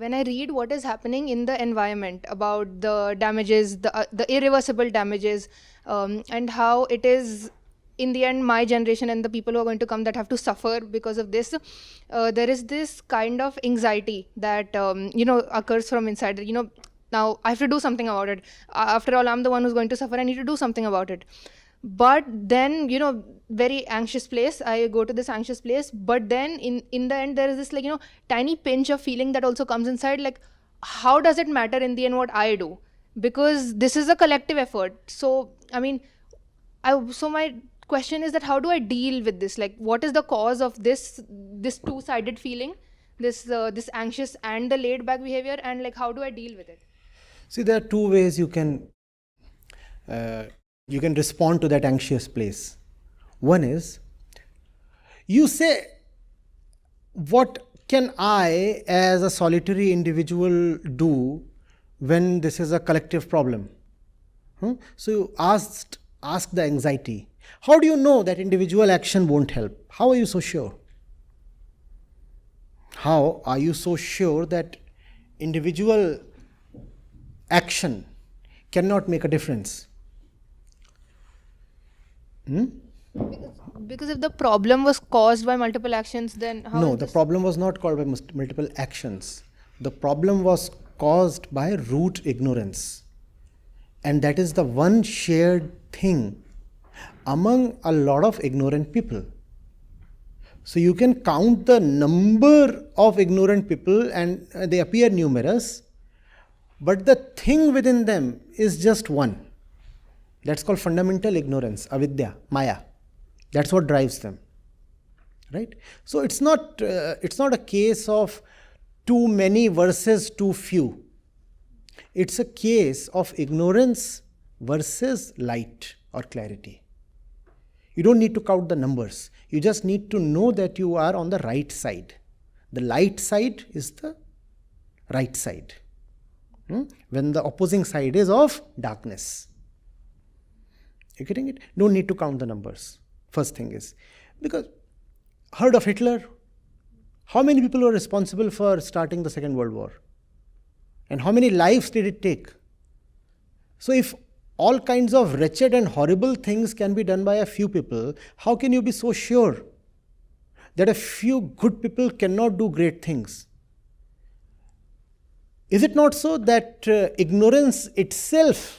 when I read what is happening in the environment about the damages, the irreversible damages, and how it is in the end my generation and the people who are going to come that have to suffer because of this, there is this kind of anxiety that occurs from inside. Now I have to do something about it. After all, I'm the one who's going to suffer. I need to do something about it. But then, very anxious place, I go to this anxious place, but then in the end there is this, tiny pinch of feeling that also comes inside, like, how does it matter in the end what I do? Because this is a collective effort. So I mean, my question is that how do I deal with this? Like, what is the cause of this two-sided feeling, this anxious and the laid back behavior, and like, how do I deal with it? See, there are two ways you can respond to that anxious place. One is, you say, what can I as a solitary individual do when this is a collective problem? So you ask the anxiety, how do you know that individual action won't help? How are you so sure? How are you so sure that individual action cannot make a difference? Because if the problem was caused by multiple actions, then how? No, the problem was not caused by multiple actions. The problem was caused by root ignorance. And that is the one shared thing among a lot of ignorant people. So you can count the number of ignorant people and they appear numerous, but the thing within them is just one. That's called fundamental ignorance, avidya, maya. That's what drives them, right? So it's not a case of too many versus too few. It's a case of ignorance versus light or clarity. You don't need to count the numbers. You just need to know that you are on the right side. The light side is the right side. When the opposing side is of darkness. You getting it? Don't need to count the numbers. First thing is, because heard of Hitler? How many people were responsible for starting the Second World War? And how many lives did it take? So if all kinds of wretched and horrible things can be done by a few people, how can you be so sure that a few good people cannot do great things? Is it not so that ignorance itself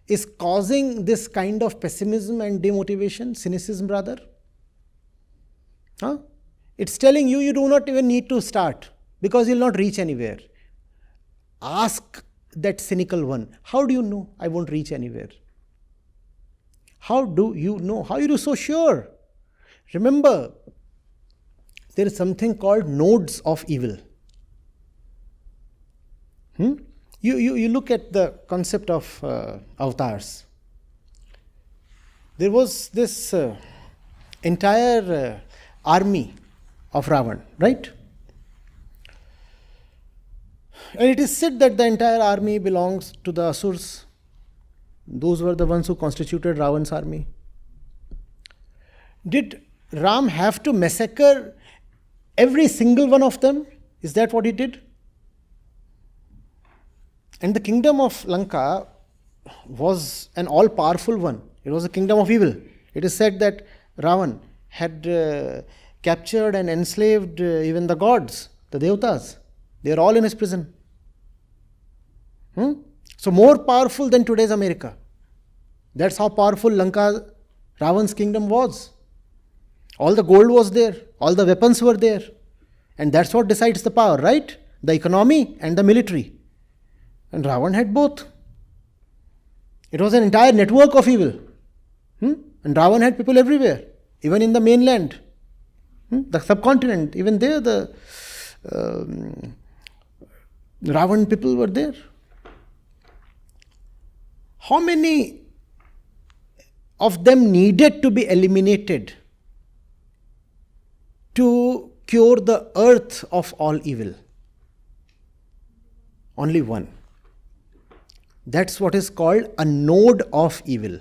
is causing this kind of pessimism and demotivation, cynicism rather? It's telling you do not even need to start because you'll not reach anywhere. Ask that cynical one, how do you know I won't reach anywhere? How do you know? How are you so sure? Remember, there is something called nodes of evil. You look at the concept of avatars. There was this entire army of Ravan, right? And it is said that the entire army belongs to the Asurs. Those were the ones who constituted Ravan's army. Did Ram have to massacre every single one of them? Is that what he did? And the kingdom of Lanka was an all-powerful one. It was a kingdom of evil. It is said that Ravan had captured and enslaved even the gods, the devatas. They are all in his prison. So more powerful than today's America. That's how powerful Lanka, Ravan's kingdom was. All the gold was there. All the weapons were there. And that's what decides the power, right? The economy and the military. And Ravan had both. It was an entire network of evil. And Ravan had people everywhere, even in the mainland, the subcontinent, even there the Ravan people were there. How many of them needed to be eliminated to cure the earth of all evil? Only one. That's what is called a node of evil.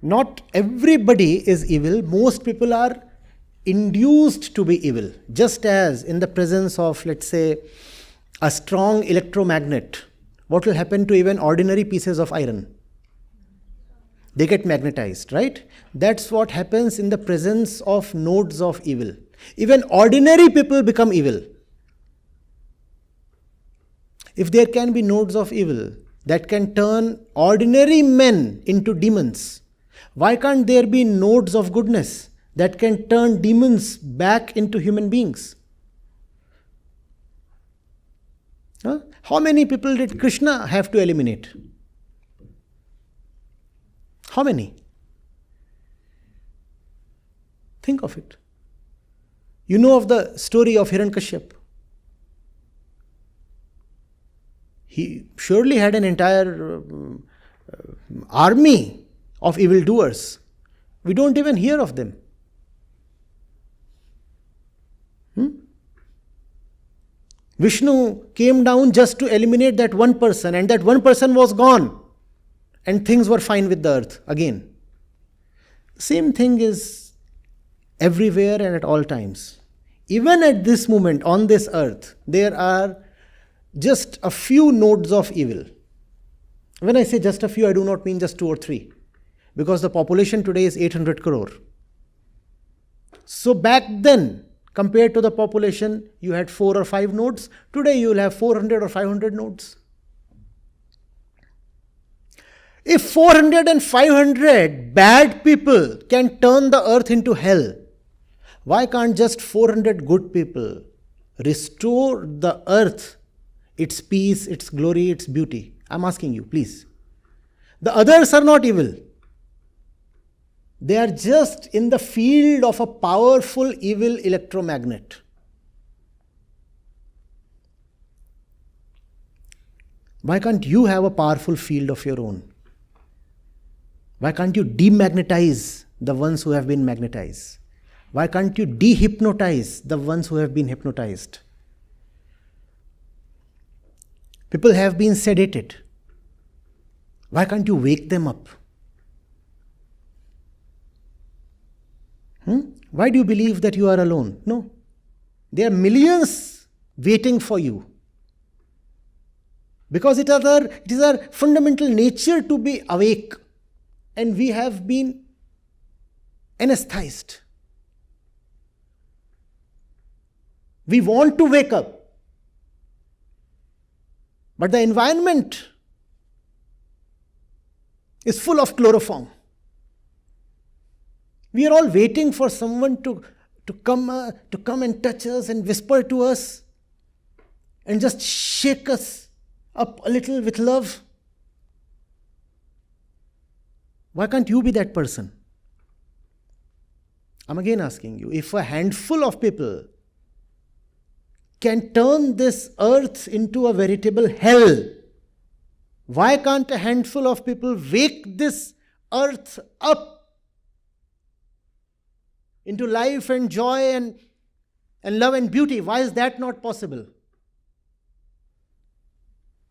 Not everybody is evil. Most people are induced to be evil. Just as in the presence of, let's say, a strong electromagnet, what will happen to even ordinary pieces of iron? They get magnetized, right? That's what happens in the presence of nodes of evil. Even ordinary people become evil. If there can be nodes of evil that can turn ordinary men into demons, why can't there be nodes of goodness that can turn demons back into human beings? Huh? How many people did Krishna have to eliminate? How many? Think of it. You know of the story of Hiranyakashipu. He surely had an entire army of evildoers. We don't even hear of them. Vishnu came down just to eliminate that one person, and that one person was gone, and things were fine with the earth again. Same thing is everywhere and at all times. Even at this moment on this earth, there are just a few nodes of evil. When I say just a few, I do not mean just 2 or 3, because the population today is 800 crore. So back then, compared to the population, you had 4 or 5 nodes. Today you will have 400 or 500 nodes. If 400 and 500 bad people can turn the earth into hell, why can't just 400 good people restore the earth, its peace, its glory, its beauty? I'm asking you, please. The others are not evil. They are just in the field of a powerful evil electromagnet. Why can't you have a powerful field of your own? Why can't you demagnetize the ones who have been magnetized? Why can't you dehypnotize the ones who have been hypnotized? People have been sedated. Why can't you wake them up? Why do you believe that you are alone? No. There are millions waiting for you. Because it is our fundamental nature to be awake. And we have been anesthetized. We want to wake up. But the environment is full of chloroform. We are all waiting for someone to come and touch us and whisper to us and just shake us up a little with love. Why can't you be that person? I'm again asking you, if a handful of people can turn this earth into a veritable hell, why can't a handful of people wake this earth up into life and joy and love and beauty? Why is that not possible?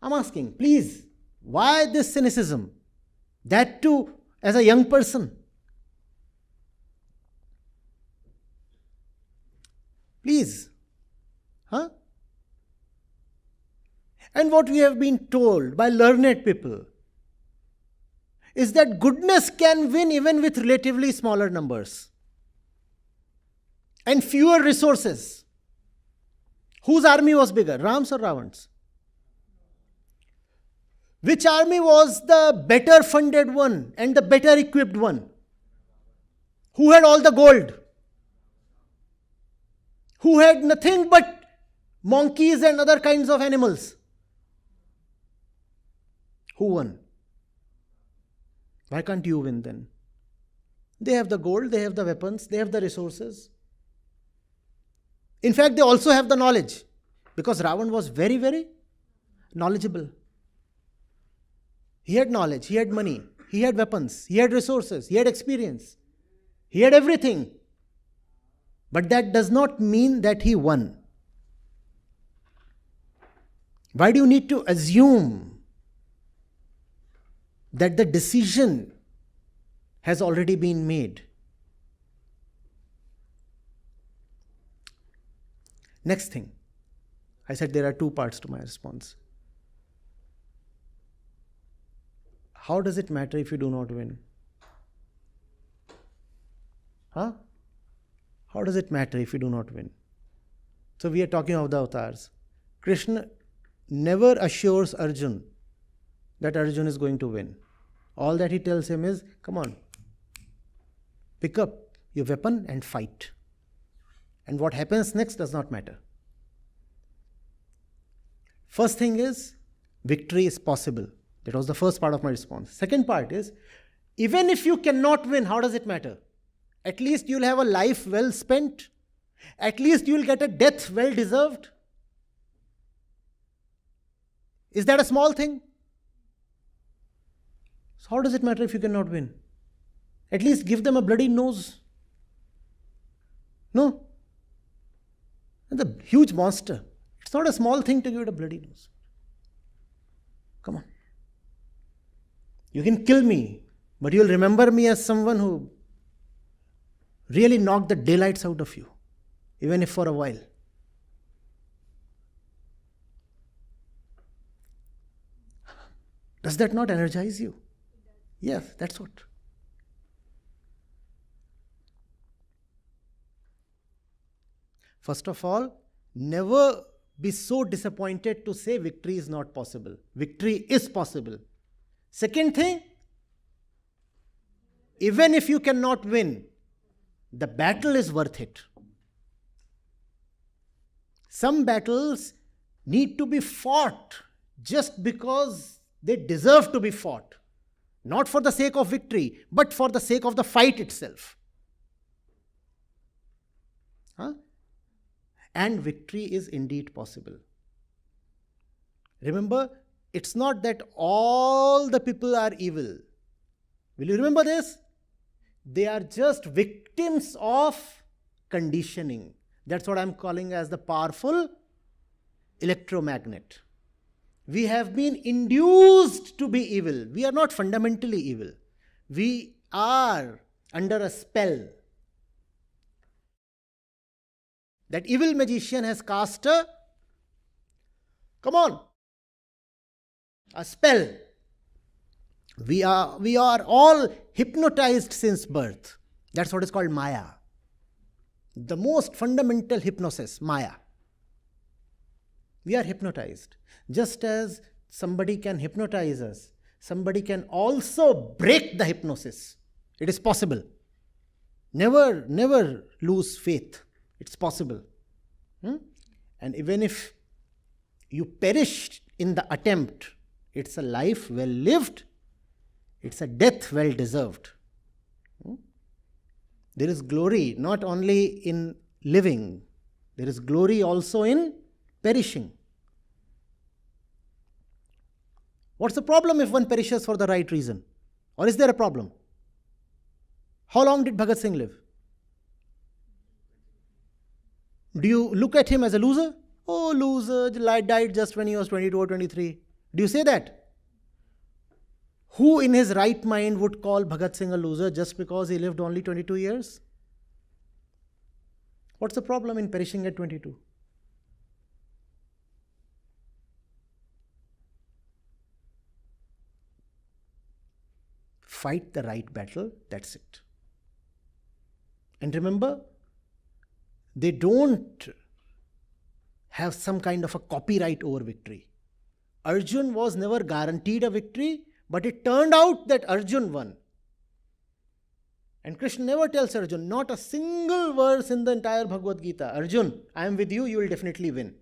I'm asking, please, why this cynicism? That too, as a young person. Please. Huh? And what we have been told by learned people is that goodness can win even with relatively smaller numbers and fewer resources. Whose army was bigger, Ram's or Ravan's? Which army was the better funded one and the better equipped one? Who had all the gold? Who had nothing but monkeys and other kinds of animals? Who won? Why can't you win then? They have the gold, they have the weapons, they have the resources. In fact, they also have the knowledge, because Ravan was very, very knowledgeable. He had knowledge, he had money, he had weapons, he had resources, he had experience, he had everything. But that does not mean that he won. Why do you need to assume that the decision has already been made? Next thing, I said there are two parts to my response. How does it matter if you do not win? Huh? How does it matter if you do not win? So we are talking of the avatars. Krishna never assures Arjun that Arjun is going to win. All that he tells him is, come on, pick up your weapon and fight. And what happens next does not matter. First thing is, victory is possible. That was the first part of my response. Second part is, even if you cannot win, how does it matter? At least you'll have a life well spent. At least you'll get a death well deserved. Is that a small thing? So how does it matter if you cannot win? At least give them a bloody nose. No? It's a huge monster. It's not a small thing to give it a bloody nose. Come on. You can kill me, but you'll remember me as someone who really knocked the daylights out of you, even if for a while. Does that not energize you? Yes, that's what. First of all, never be so disappointed to say victory is not possible. Victory is possible. Second thing, even if you cannot win, the battle is worth it. Some battles need to be fought just because they deserve to be fought. Not for the sake of victory, but for the sake of the fight itself. Huh? And victory is indeed possible. Remember, it's not that all the people are evil. Will you remember this? They are just victims of conditioning. That's what I'm calling as the powerful electromagnet. We have been induced to be evil. We are not fundamentally evil. We are under a spell. That evil magician has cast a spell. We are all hypnotized since birth. That's what is called Maya. The most fundamental hypnosis, Maya. We are hypnotized. Just as somebody can hypnotize us, somebody can also break the hypnosis. It is possible. Never lose faith. It's possible. And even if you perish in the attempt, it's a life well lived. It's a death well deserved. There is glory not only in living, there is glory also in perishing. What's the problem if one perishes for the right reason? Or is there a problem? How long did Bhagat Singh live? Do you look at him as a loser? Oh, loser, died just when he was 22 or 23. Do you say that? Who in his right mind would call Bhagat Singh a loser just because he lived only 22 years? What's the problem in perishing at 22? Fight the right battle, that's it. And remember, they don't have some kind of a copyright over victory. Arjun was never guaranteed a victory, but it turned out that Arjun won. And Krishna never tells Arjun, not a single verse in the entire Bhagavad Gita, Arjun, I am with you, you will definitely win.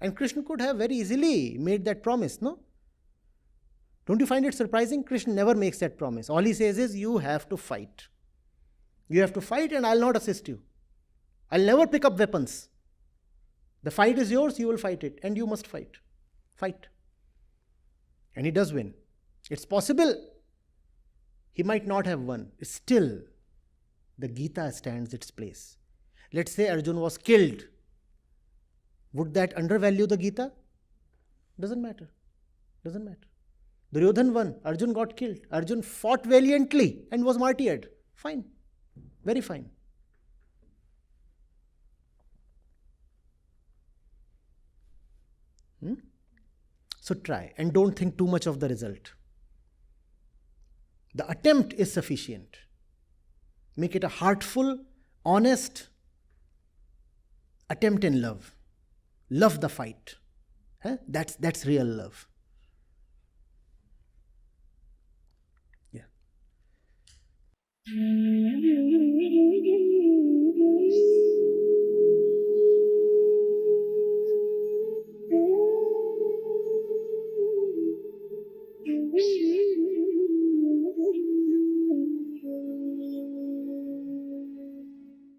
And Krishna could have very easily made that promise, no? Don't you find it surprising? Krishna never makes that promise. All he says is, you have to fight. You have to fight and I'll not assist you. I'll never pick up weapons. The fight is yours, you will fight it. And you must fight. Fight. And he does win. It's possible he might not have won. Still, the Gita stands its place. Let's say Arjun was killed. Would that undervalue the Gita? Doesn't matter. Doesn't matter. Duryodhan won. Arjun got killed. Arjun fought valiantly and was martyred. Fine. Very fine. So try and don't think too much of the result. The attempt is sufficient. Make it a heartful, honest attempt in love. Love the fight. That's real love.